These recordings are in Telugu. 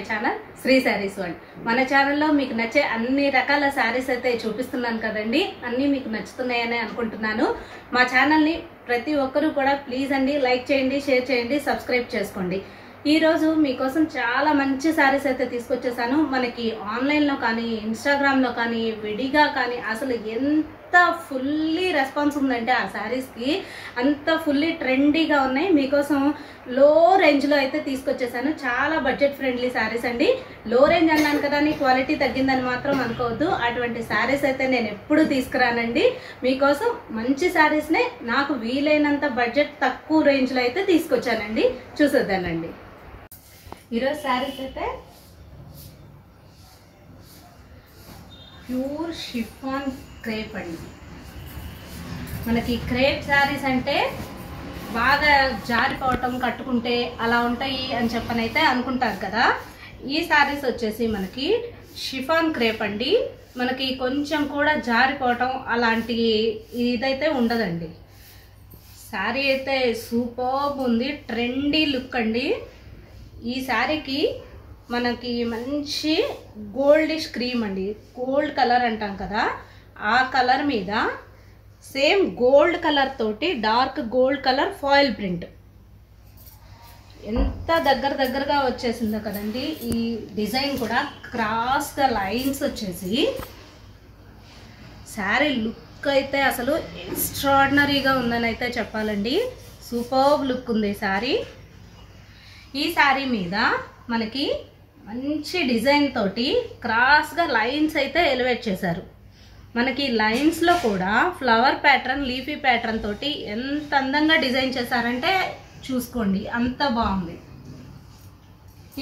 Channel Shri saris world. మన ఛానల్లో మీకు నచ్చే అన్ని రకాల శారీస్ అయితే చూపిస్తున్నాను కదండి. అన్నీ మీకు నచ్చుతున్నాయని అనుకుంటున్నాను. మా ఛానల్ని ప్రతి ఒక్కరూ కూడా ప్లీజ్ అండి లైక్ చేయండి, షేర్ చేయండి, సబ్స్క్రైబ్ చేసుకోండి. ఈరోజు మీకోసం చాలా మంచి శారీస్ అయితే తీసుకొచ్చేసాను. మనకి ఆన్లైన్లో కానీ ఇన్స్టాగ్రామ్లో కానీ విడిగా కానీ అసలు ఎంత ఫుల్లీ రెస్పాన్స్ ఉందంటే ఆ శారీస్కి అంత ఫుల్లీ ట్రెండీగా ఉన్నాయి. మీకోసం లో రేంజ్లో అయితే తీసుకొచ్చేసాను. చాలా బడ్జెట్ ఫ్రెండ్లీ శారీస్ అండి. లో రేంజ్ అన్నాను కదా అని క్వాలిటీ తగ్గిందని మాత్రం అనుకోవద్దు. అటువంటి శారీస్ అయితే నేను ఎప్పుడు తీసుకురానండి. మీకోసం మంచి శారీస్నే నాకు వీలైనంత బడ్జెట్ తక్కువ రేంజ్లో అయితే తీసుకొచ్చానండి. చూసేద్దానండి. ఈరోజు శారీస్ అయితే ప్యూర్ షిఫాన్ క్రేప్ అండి. మనకి క్రేప్ శారీస్ అంటే బాగా జారిపోవటం, కట్టుకుంటే అలా ఉంటాయి అని చెప్పనైతే అనుకుంటారు కదా. ఈ శారీస్ వచ్చేసి మనకి షిఫాన్ క్రేప్ అండి. మనకి కొంచెం కూడా జారిపోవటం అలాంటి ఇదైతే ఉండదండి. శారీ అయితే సూపర్బ్ ఉంది, ట్రెండీ లుక్ అండి. ఈ శారీకి మనకి మంచి గోల్డిష్ క్రీమ్ అండి, గోల్డ్ కలర్ అంటాం కదా, ఆ కలర్ మీద సేమ్ గోల్డ్ కలర్ తోటి dark gold colour foil print. ఎంత దగ్గరగా వచ్చేసిందో కదండి. ఈ డిజైన్ కూడా క్రాస్గా లైన్స్ వచ్చేసి శారీ లుక్ అయితే అసలు ఎక్స్ట్రాడినరీగా ఉందని అయితే చెప్పాలండి. సూపర్బ్ లుక్ ఉంది శారీ. ఈ శారీ మీద మనకి మంచి డిజైన్ తోటి క్రాస్గా లైన్స్ అయితే ఎలివేట్ చేశారు. మనకి లైన్స్లో కూడా ఫ్లవర్ ప్యాటర్న్, లీఫీ ప్యాటర్న్ తోటి ఎంత అందంగా డిజైన్ చేశారంటే చూసుకోండి, అంత బాగుంది.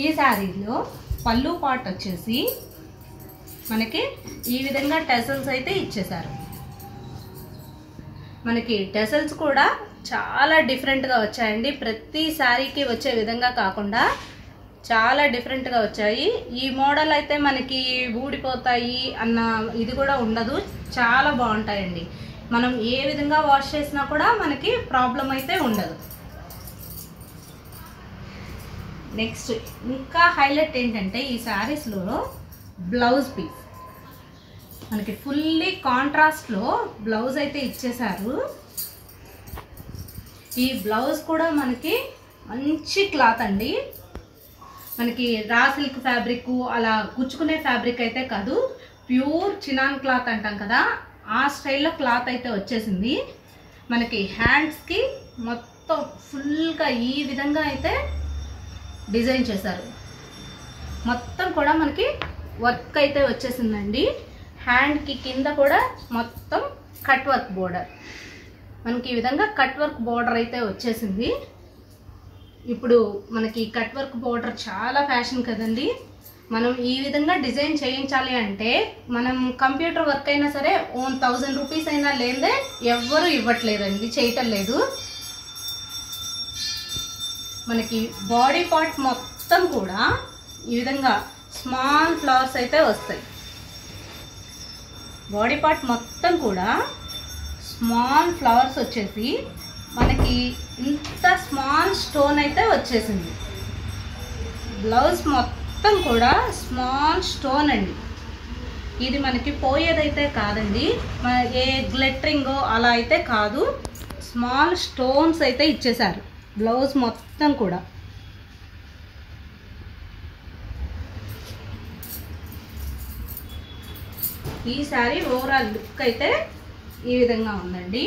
ఈ శారీలో పళ్ళు పార్ట్ వచ్చేసి మనకి ఈ విధంగా టెసల్స్ అయితే ఇచ్చేశారు. మనకి టెసల్స్ కూడా చాలా డిఫరెంట్గా వచ్చాయండి. ప్రతి శారీకి వచ్చే విధంగా కాకుండా చాలా డిఫరెంట్గా వచ్చాయి. ఈ మోడల్ అయితే మనకి ఊడిపోతాయి అన్న ఇది కూడా ఉండదు, చాలా బాగుంటాయండి. మనం ఏ విధంగా వాష్ చేసినా కూడా మనకి ప్రాబ్లం అయితే ఉండదు. నెక్స్ట్ ఇంకా హైలైట్ ఏంటంటే ఈ శారీస్లో బ్లౌజ్ పీస్ మనకి ఫుల్లీ కాంట్రాస్ట్లో బ్లౌజ్ అయితే ఇచ్చేశారు. ఈ బ్లౌజ్ కూడా మనకి మంచి క్లాత్ అండి. మనకి రా సిల్క్ ఫ్యాబ్రిక్ అలా గుచ్చుకునే ఫ్యాబ్రిక్ అయితే కాదు, ప్యూర్ చినాన్ క్లాత్ అంటాం కదా, ఆ స్టైల్లో క్లాత్ అయితే వచ్చేసింది. మనకి హ్యాండ్స్కి మొత్తం ఫుల్గా ఈ విధంగా అయితే డిజైన్ చేశారు. మొత్తం కూడా మనకి వర్క్ అయితే వచ్చేసిందండి. హ్యాండ్కి కింద కూడా మొత్తం కట్ వర్క్ బోర్డర్, మనకి ఈ విధంగా కట్ వర్క్ బోర్డర్ అయితే వచ్చేసింది. ఇప్పుడు మనకి కట్ వర్క్ బోర్డర్ చాలా ఫ్యాషన్ కదండి. మనం ఈ విధంగా డిజైన్ చేయించాలి అంటే మనం కంప్యూటర్ వర్క్ అయినా సరే 1000 రూపీస్ అయినా లేదే ఎవ్వరూ ఇవ్వట్లేదండి, చేయటం లేదు. మనకి బాడీ పార్ట్ మొత్తం కూడా ఈ విధంగా స్మాల్ ఫ్లవర్స్ అయితే వస్తాయి. బాడీ పార్ట్ మొత్తం కూడా స్మాల్ ఫ్లవర్స్ వచ్చేసి మనకి ఇంత స్మాల్ స్టోన్ అయితే వచ్చేసింది. బ్లౌజ్ మొత్తం కూడా స్మాల్ స్టోన్ అండి. ఇది మనకి పోయేదైతే కాదండి, ఏ గ్లిటరింగో అలా అయితే కాదు, స్మాల్ స్టోన్స్ అయితే ఇచ్చేశారు బ్లౌజ్ మొత్తం కూడా. ఈ శారీ ఓవరాల్ లుక్ అయితే ఈ విధంగా ఉందండి.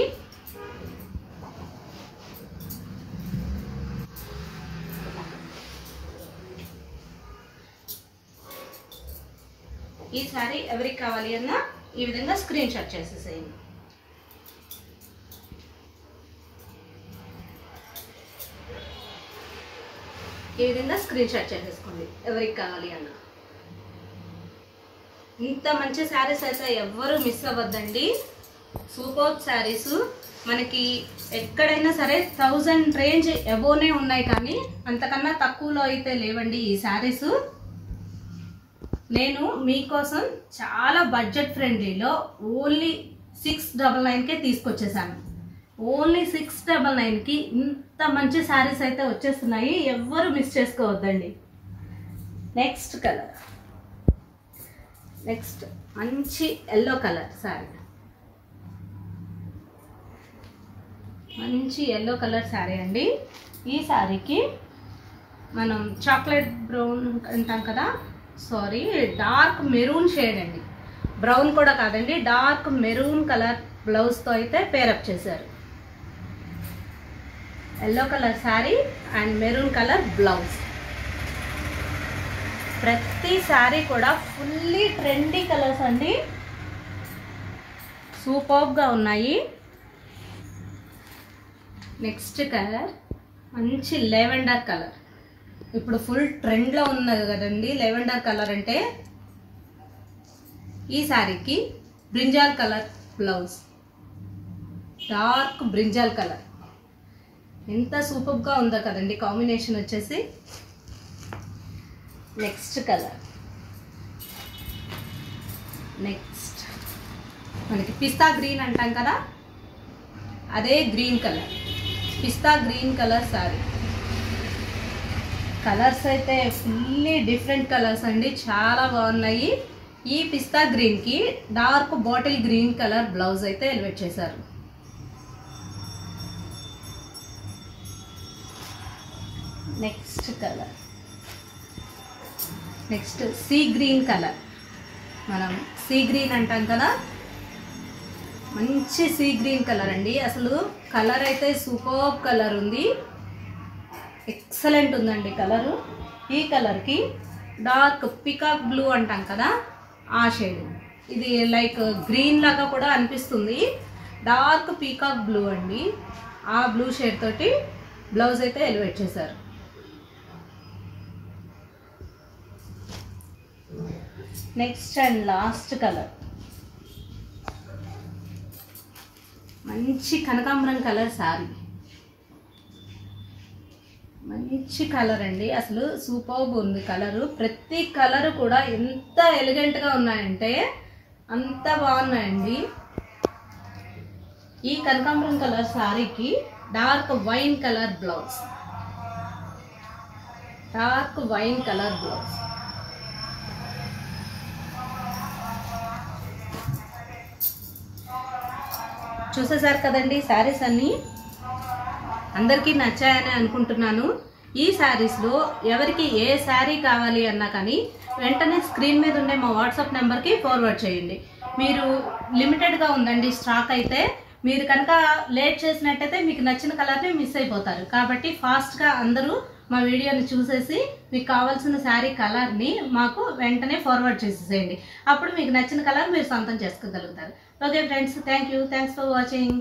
ఈ శారీ ఎవరికి కావాలి అన్నా ఈ విధంగా స్క్రీన్ షాట్ చేసేసేయండి. ఈ విధంగా స్క్రీన్ షాట్ చేసేసుకోండి ఎవరికి కావాలి అన్నా. ఇంత మంచి శారీస్ అయితే ఎవ్వరూ మిస్ అవ్వద్దండి. సూపర్ శారీస్ మనకి ఎక్కడైనా సరే 1000 రేంజ్ అబోనే ఉన్నాయి, కానీ అంతకన్నా తక్కువలో అయితే లేవండి ఈ శారీస్. నేను మీకోసం చాలా బడ్జెట్ ఫ్రెండ్లీలో ఓన్లీ 699కే తీసుకొచ్చేసాను. ఓన్లీ 699కి ఇంత మంచి శారీస్ అయితే వచ్చేస్తున్నాయి, ఎవ్వరు మిస్ చేసుకోవద్దండి. నెక్స్ట్ కలర్, నెక్స్ట్ మంచి ఎల్లో కలర్ శారీ, మంచి ఎల్లో కలర్ శారీ అండి. ఈ శారీకి మనం చాక్లెట్ బ్రౌన్ అంటాం కదా, సారీ డార్క్ మెరూన్ షేడ్ అండి, బ్రౌన్ కూడా కాదండి, డార్క్ మెరూన్ కలర్ బ్లౌజ్తో అయితే పేరప్ చేశారు. Yellow colour sari and maroon colour blouse. ప్రతి శారీ కూడా ఫుల్లీ ట్రెండీ కలర్స్ అండి, సూపర్గా ఉన్నాయి. నెక్స్ట్ కలర్ మంచి లెవెండర్ కలర్, ఇప్పుడు ఫుల్ ట్రెండ్లో ఉన్నది కదండి లెవెండర్ కలర్ అంటే. ఈ శారీకి brinjal colour blouse, dark brinjal colour, ఎంత సూపర్గా ఉందో కదండి కాంబినేషన్ వచ్చేసి. నెక్స్ట్ కలర్, నెక్స్ట్ మనకి పిస్తా గ్రీన్ అంటాం కదా, అదే గ్రీన్ కలర్, పిస్తా గ్రీన్ కలర్ శారీ. కలర్స్ అయితే ఫుల్లీ డిఫరెంట్ కలర్స్ అండి, చాలా బాగున్నాయి. ఈ పిస్తా గ్రీన్కి dark bottle green colour blouse అయితే ఎలివేట్ చేశారు. Next colour, next sea green colour, మనం సీ గ్రీన్ అంటాం కదా, మంచి సీ గ్రీన్ కలర్ అండి. అసలు కలర్ అయితే సూపర్ కలర్ ఉంది, ఎక్సలెంట్ ఉందండి కలరు. ఈ కలర్కి డార్క్ పికాక్ బ్లూ అంటాం కదా, ఆ షేడ్, ఇది లైక్ గ్రీన్ లాగా కూడా అనిపిస్తుంది, డార్క్ పీకాక్ బ్లూ అండి. ఆ బ్లూ షేడ్ తోటి బ్లౌజ్ అయితే ఎలివేట్ చేశారు. నెక్స్ట్ అండ్ లాస్ట్ కలర్ మంచి కనకాంబరం కలర్ శారీ, మంచి కలర్ అండి, అసలు సూపర్బ్ ఉంది కలరు. ప్రతి కలర్ కూడా ఎంత ఎలిగెంట్గా ఉన్నాయంటే అంత బాగున్నాయండి. ఈ కనకాంబరం కలర్ శారీకి dark wine colour blouse, dark wine colour blouse. చూసేసారు కదండి శారీస్ అన్నీ, అందరికీ నచ్చాయని అనుకుంటున్నాను. ఈ శారీస్లో ఎవరికి ఏ శారీ కావాలి అన్నా కానీ వెంటనే స్క్రీన్ మీద ఉండే మా వాట్సాప్ నెంబర్కి ఫార్వర్డ్ చేయండి. మీరు లిమిటెడ్గా ఉందండి స్టాక్ అయితే, మీరు కనుక లేట్ చేసినట్టయితే మీకు నచ్చిన కలర్ని మిస్ అయిపోతారు. కాబట్టి ఫాస్ట్గా అందరూ మా వీడియోని చూసేసి మీకు కావాల్సిన శారీ కలర్ని మాకు వెంటనే ఫార్వర్డ్ చేసేసేయండి. అప్పుడు మీకు నచ్చిన కలర్ మీరు సొంతం చేసుకోగలుగుతారు. Okay friends, thanks for watching.